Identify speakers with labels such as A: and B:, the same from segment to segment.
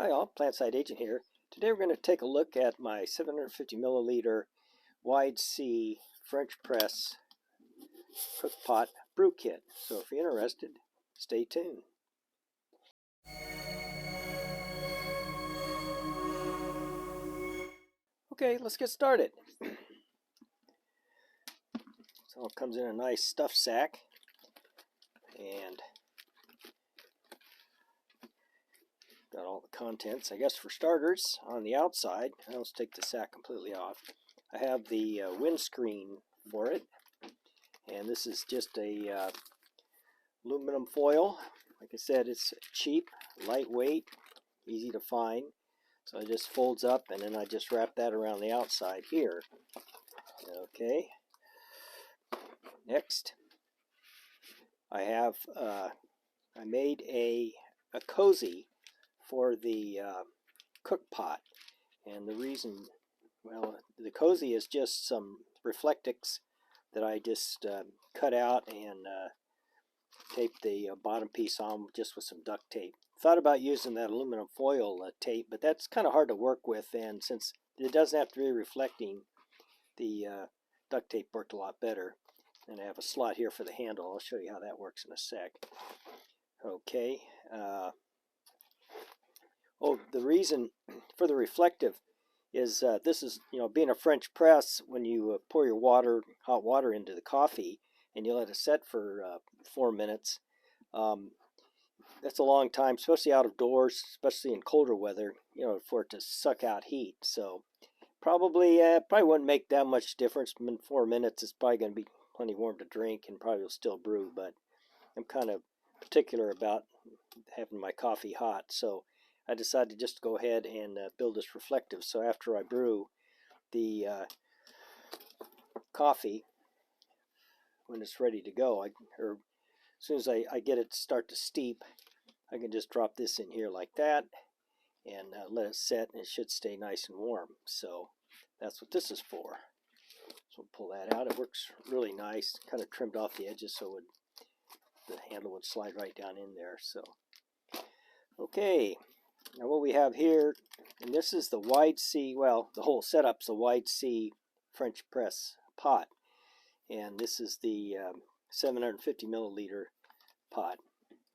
A: Hi all, Plantside Agent here. Today we're going to take a look at my 750 milliliter wide C French press cook pot brew kit. So if you're interested, stay tuned. Okay, let's get started. So it comes in a nice stuffed sack and got all the contents. I guess for starters, on the outside, let's take the sack completely off. I have the windscreen for it, and this is just a aluminum foil. Like I said, it's cheap, lightweight, easy to find. So it just folds up, and then I just wrap that around the outside here. Okay. Next, I have I made a cozy for the cook pot, and the reason, well, the cozy is just some Reflectix that I just cut out and taped the bottom piece on just with some duct tape. Thought about using that aluminum foil tape, but that's kind of hard to work with, and since it doesn't have to be reflecting, the duct tape worked a lot better. And I have a slot here for the handle. I'll show you how that works in a sec. Okay. The reason for the reflective is this is, being a French press, when you pour your hot water into the coffee and you let it set for 4 minutes, that's a long time, especially out of doors, especially in colder weather, for it to suck out heat. So probably wouldn't make that much difference. In 4 minutes, it's probably going to be plenty warm to drink and probably will still brew, but I'm kind of particular about having my coffee hot, so I decided just to go ahead and build this reflective. So after I brew the coffee, when it's ready to go, or as soon as I get it to start to steep, I can just drop this in here like that and let it set, and it should stay nice and warm. So that's what this is for. So we'll pull that out. It works really nice. Kind of trimmed off the edges so the handle would slide right down in there. So, okay. Now what we have here, and this is the wide C, well, the whole setup's a wide C French press pot. And this is the 750 milliliter pot,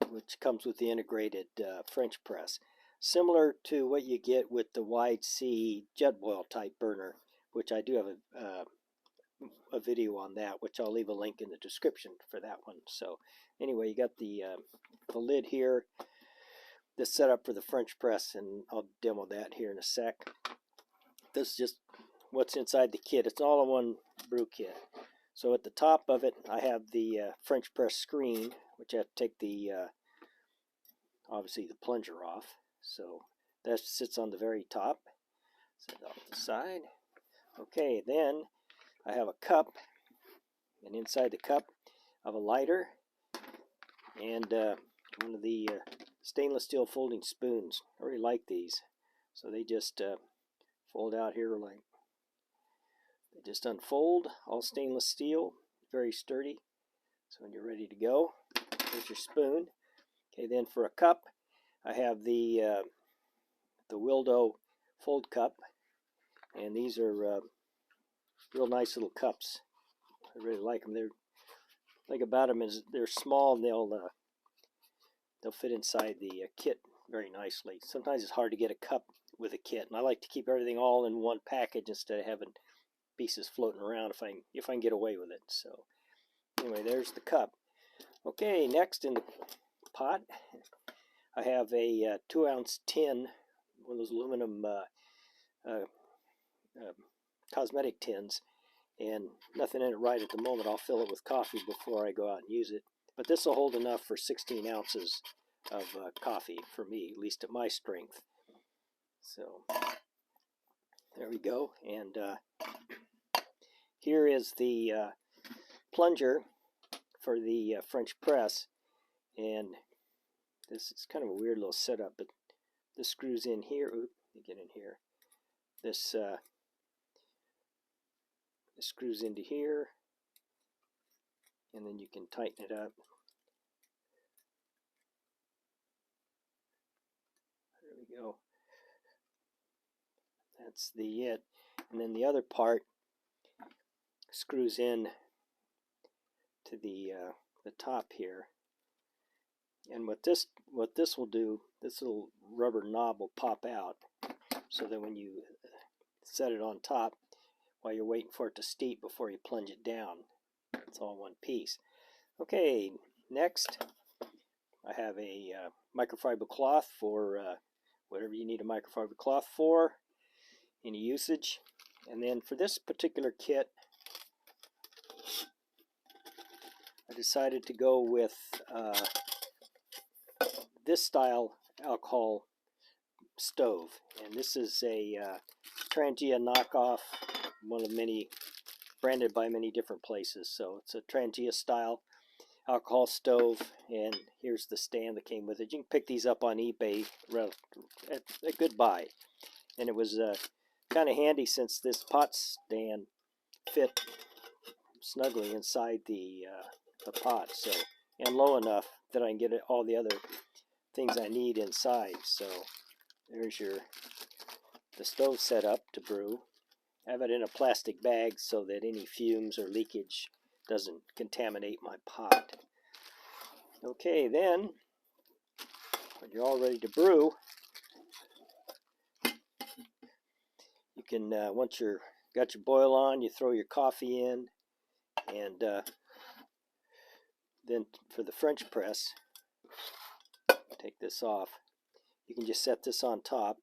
A: which comes with the integrated French press. Similar to what you get with the wide C jet boil type burner, which I do have a video on that, which I'll leave a link in the description for that one. So anyway, you got the lid here, this setup for the French press, and I'll demo that here in a sec. This is just what's inside the kit. It's all in one brew kit. So at the top of it, I have the French press screen, which I have to take the obviously the plunger off. So that sits on the very top. Set it off the side. Okay, then I have a cup, and inside the cup I have a lighter and one of the stainless steel folding spoons. I really like these. So they just fold out here, like they just unfold, all stainless steel, very sturdy. So when you're ready to go, here's your spoon. Okay, then for a cup, I have the Wildo fold cup, and these are real nice little cups. I really like them. They're like about them is they're small, and they'll fit inside the kit very nicely. Sometimes it's hard to get a cup with a kit, and I like to keep everything all in one package instead of having pieces floating around if I can get away with it. So anyway, there's the cup. Okay, next in the pot, I have a 2-ounce tin, one of those aluminum cosmetic tins, and nothing in it right at the moment. I'll fill it with coffee before I go out and use it. But this will hold enough for 16 ounces of coffee for me, at least at my strength. So there we go. And here is the plunger for the French press. And this is kind of a weird little setup, but this screws in here. Oop, let me get in here. This screws into here, and then you can tighten it up. There we go. That's the it. And then the other part screws in to the top here. And what this will do, this little rubber knob will pop out, so that when you set it on top, while you're waiting for it to steep before you plunge it down, it's all one piece. Okay, next I have a microfiber cloth for whatever you need a microfiber cloth for, any usage. And then for this particular kit, I decided to go with this style alcohol stove, and this is a Trangia knockoff, one of many, branded by many different places. So it's a Trangia style alcohol stove, and here's the stand that came with it. You can pick these up on eBay at a good buy, and it was kind of handy since this pot stand fit snugly inside the pot, so, and low enough that I can get all the other things I need inside. So there's the stove set up to brew. I have it in a plastic bag so that any fumes or leakage doesn't contaminate my pot. Okay, then when you're all ready to brew, you can once you're got your boil on, you throw your coffee in, and then for the French press, take this off. You can just set this on top,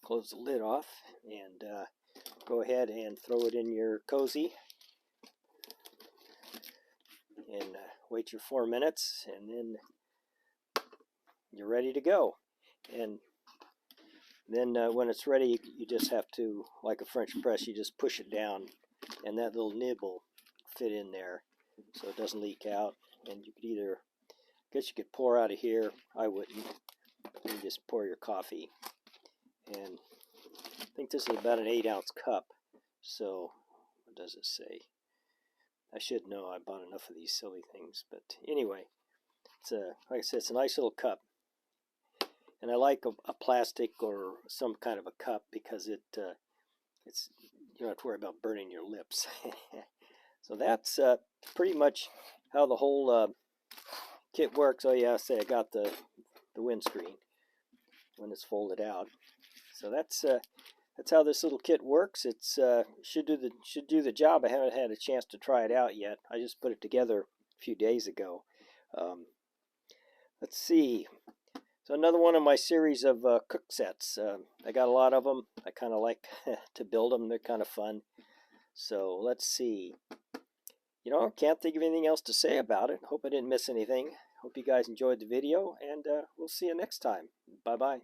A: close the lid off, and go ahead and throw it in your cozy, and wait your 4 minutes, and then you're ready to go. And then when it's ready, you just have to, like a French press, you just push it down, and that little nib will fit in there so it doesn't leak out. And you could either, I guess you could pour out of here. I wouldn't. You can just pour your coffee. And I think this is about an 8-ounce cup. So what does it say? I should know. I bought enough of these silly things. But anyway, it's like I said, it's a nice little cup. And I like a plastic or some kind of a cup because it's you don't have to worry about burning your lips. So that's pretty much how the whole kit works. Oh yeah, I say I got the windscreen when it's folded out. So that's how this little kit works. It's should do the job. I haven't had a chance to try it out yet. I just put it together a few days ago. Let's see. So another one of my series of cook sets. I got a lot of them. I kind of like to build them. They're kind of fun. So let's see. You know, can't think of anything else to say about it. Hope I didn't miss anything. Hope you guys enjoyed the video, and we'll see you next time. Bye-bye.